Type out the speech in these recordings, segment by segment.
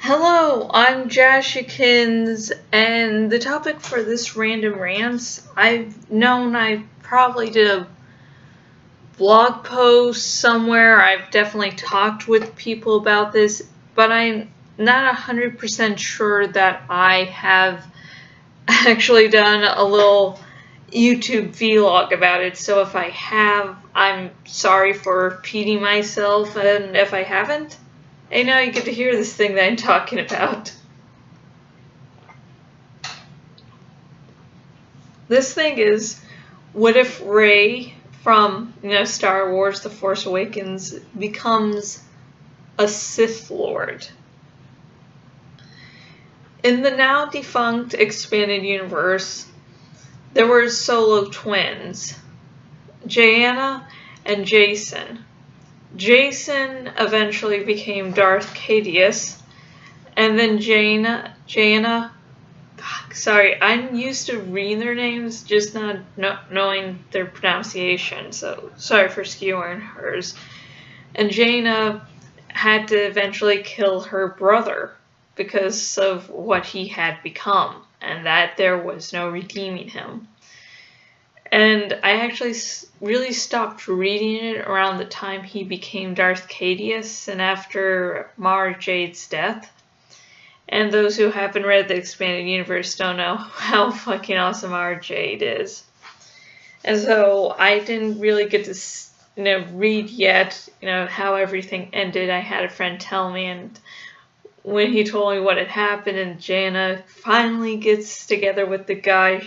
Hello, I'm Jashikins, and the topic for this random rants, I probably did a blog post somewhere, I've definitely talked with people about this, but I'm not 100% sure that I have actually done a little YouTube vlog about it, so if I have, I'm sorry for repeating myself, and if I haven't, hey, now you get to hear this thing that I'm talking about. This thing is, what if Rey from, Star Wars The Force Awakens becomes a Sith Lord? In the now defunct expanded universe, there were solo twins, Jaina and Jason. Jason eventually became Darth Caedus, and then Jaina, sorry, I'm used to reading their names, just not knowing their pronunciation, so sorry for skewing hers. And Jaina had to eventually kill her brother because of what he had become, and that there was no redeeming him. And I actually really stopped reading it around the time he became Darth Caedus and after Mara Jade's death. And those who haven't read the expanded universe don't know how fucking awesome Mara Jade is. And so I didn't really get to, read yet, how everything ended. I had a friend tell me, and when he told me what had happened, and Jaina finally gets together with the guy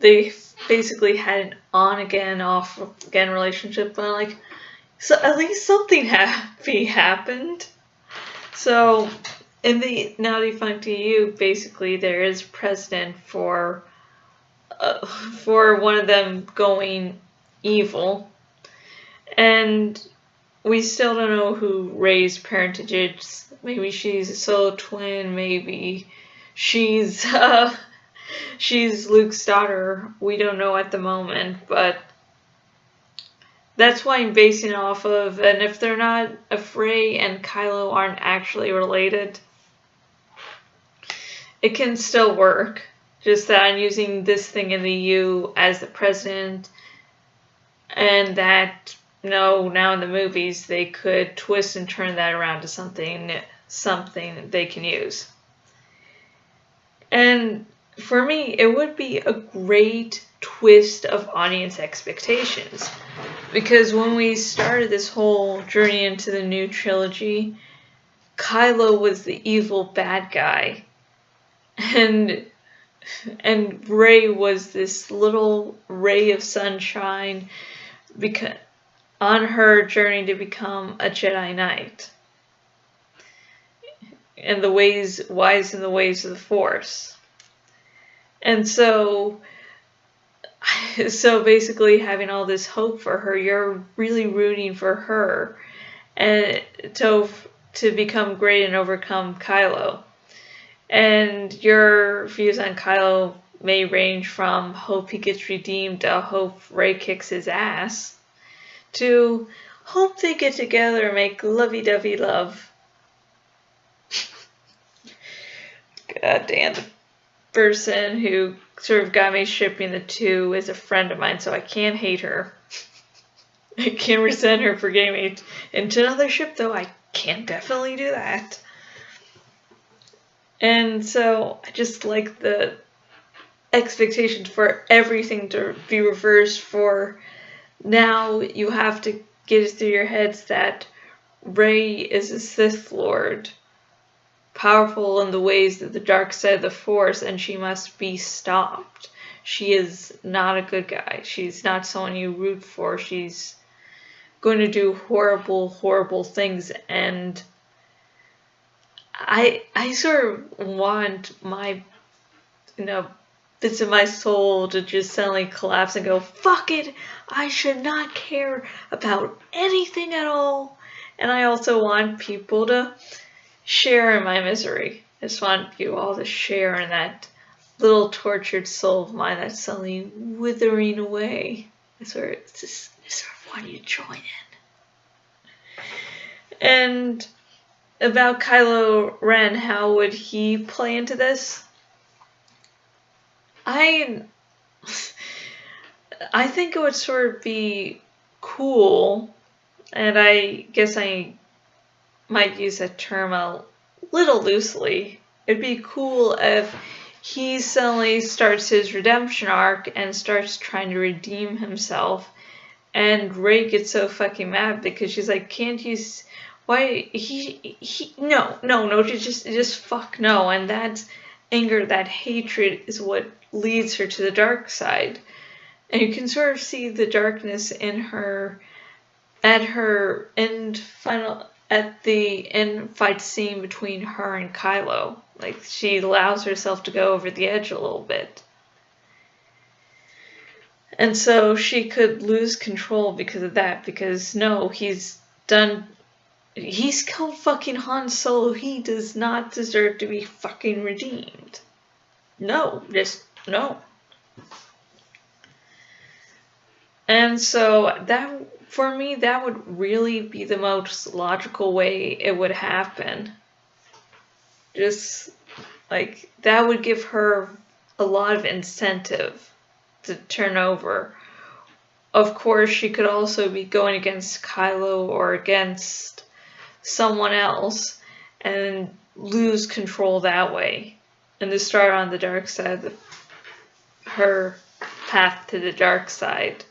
they basically had an on-again, off-again relationship, but I'm like, so at least something happy happened. So, in the now defunct EU, basically there is precedent for one of them going evil, and we still don't know who Rey's parentage is. Maybe she's a solo twin, maybe she's Luke's daughter. We don't know at the moment, but that's why I'm basing it off of. And if they're not, if Rey and Kylo aren't actually related, it can still work. Just that I'm using this thing in the U as the president, and that now in the movies they could twist and turn that around to something they can use. And for me, it would be a great twist of audience expectations. Because when we started this whole journey into the new trilogy, Kylo was the evil bad guy. And Rey was this little ray of sunshine on her journey to become a Jedi Knight. And wise in the ways of the Force. And so basically having all this hope for her, you're really rooting for her and to become great and overcome Kylo. And your views on Kylo may range from hope he gets redeemed to hope Rey kicks his ass to hope they get together and make lovey-dovey love. God damn, the person who sort of got me shipping the two is a friend of mine, so I can't hate her. I can't resent her for getting me into another ship, though I can definitely do that. And so I just like the expectations for everything to be reversed. For now, you have to get it through your heads that Rey is a Sith Lord, powerful in the ways of the dark side of the Force, and she must be stopped. She is not a good guy. She's not someone you root for. She's going to do horrible, horrible things, and I sort of want my, bits of my soul to just suddenly collapse and go, fuck it, I should not care about anything at all. And I also want people to share in my misery. I just want you all to share in that little tortured soul of mine that's suddenly withering away. I sort of want you to join in. And about Kylo Ren, how would he play into this? I think it would sort of be cool, and I guess I might use that term a little loosely. It'd be cool if he suddenly starts his redemption arc and starts trying to redeem himself, and Rey gets so fucking mad because she's like, can't you... Why no, just fuck no, and that anger, that hatred is what leads her to the dark side, and you can sort of see the darkness in her at the end fight scene between her and Kylo. Like, she allows herself to go over the edge a little bit, and so she could lose control because of that. Because no, he's killed fucking Han Solo. He does not deserve to be fucking redeemed. No, just no. And so that, for me, that would really be the most logical way it would happen. Just, like, that would give her a lot of incentive to turn over. Of course, she could also be going against Kylo or against someone else and lose control that way, and to start on the dark side, her path to the dark side.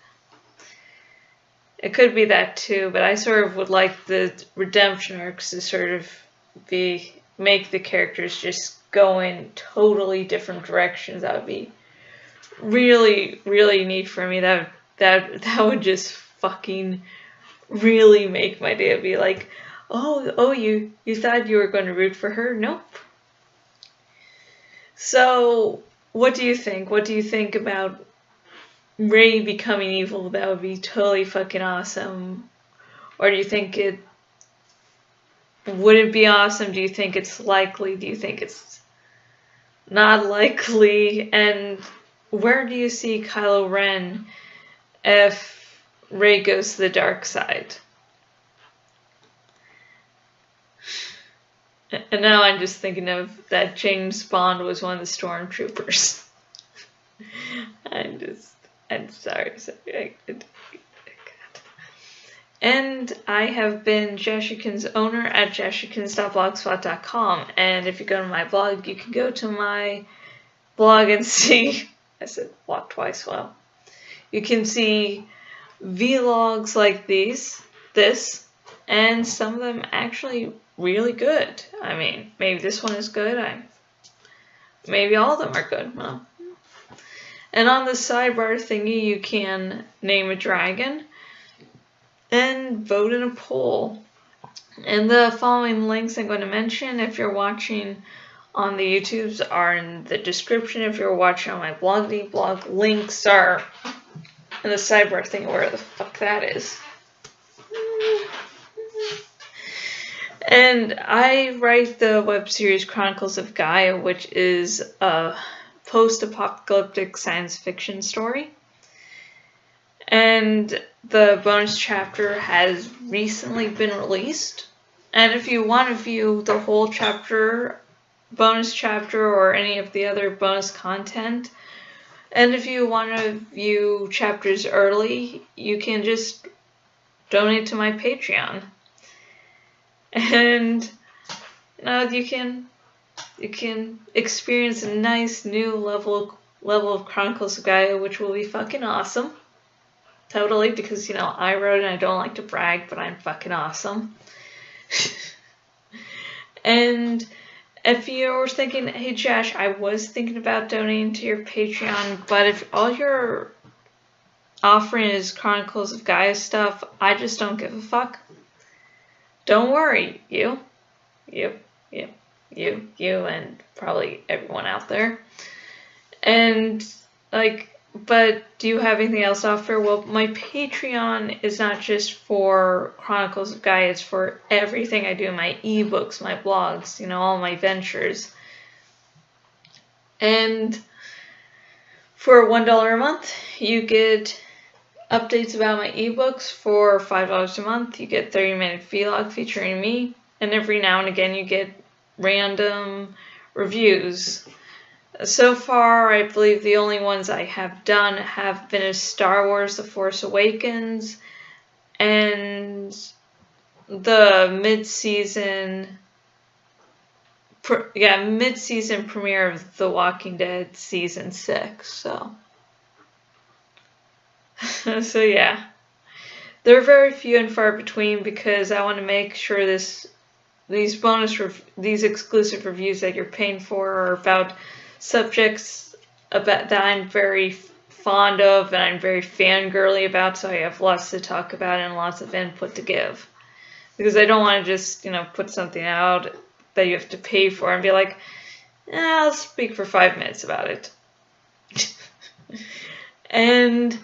It could be that too, but I sort of would like the redemption arcs to sort of make the characters just go in totally different directions. That would be really, really neat for me. That would just fucking really make my day. It'd be like, oh, you thought you were going to root for her? Nope. So, what do you think? What do you think about Rey becoming evil? That would be totally fucking awesome. Or do you think would it be awesome? Do you think it's likely? Do you think it's not likely? And where do you see Kylo Ren if Rey goes to the dark side? And now I'm just thinking of that James Bond was one of the stormtroopers. I'm sorry. And I have been Jashikin's owner at jashikins.blogspot.com. And if you go to my blog, you can go to my blog and see, I said blog twice, well. You can see vlogs like this, and some of them actually really good. I mean, maybe this one is good. Maybe all of them are good. Well, and on the sidebar thingy, you can name a dragon and vote in a poll. And the following links I'm going to mention, if you're watching on the YouTubes, are in the description. If you're watching on my blog links are in the sidebar thing, where the fuck that is. And I write the web series Chronicles of Gaia, which is a post-apocalyptic science fiction story. And the bonus chapter has recently been released. And if you want to view the whole chapter, bonus chapter, or any of the other bonus content, and if you want to view chapters early, you can just donate to my Patreon. And you can experience a nice new level of Chronicles of Gaia, which will be fucking awesome. Totally, because I wrote it and I don't like to brag, but I'm fucking awesome. And if you're thinking, hey Josh, I was thinking about donating to your Patreon, but if all you're offering is Chronicles of Gaia stuff, I just don't give a fuck. Don't worry, you, and probably everyone out there. And, but do you have anything else to offer? Well, my Patreon is not just for Chronicles of Gaia, it's for everything I do, my ebooks, my blogs, all my ventures. And for $1 a month, you get updates about my ebooks. For $5 a month, you get 30-minute vlog featuring me. and every now and again you get random reviews. So far, I believe the only ones I have done have been Star Wars The Force Awakens and the mid-season premiere of The Walking Dead Season 6, so so yeah. They're very few and far between because I want to make sure these exclusive reviews that you're paying for are about subjects that I'm very fond of and I'm very fangirly about, so I have lots to talk about and lots of input to give. Because I don't want to just, put something out that you have to pay for and be like, I'll speak for 5 minutes about it. And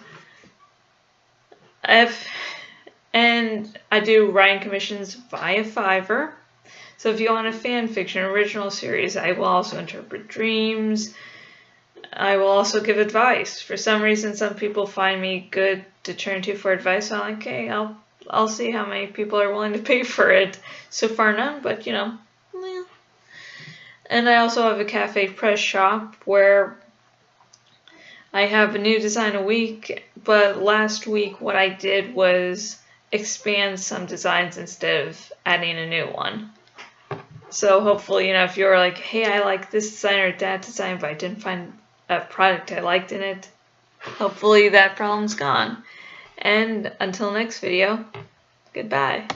I do writing commissions via Fiverr. So if you want a fan fiction original series, I will also interpret dreams. I will also give advice. For some reason, some people find me good to turn to for advice. So I'm like, okay, I'll see how many people are willing to pay for it. So far, none, but yeah. And I also have a cafe press shop where I have a new design a week. But last week, what I did was expand some designs instead of adding a new one. So hopefully, if you're like, hey, I like this design or that design, but I didn't find a product I liked in it, hopefully that problem's gone. And until next video, goodbye.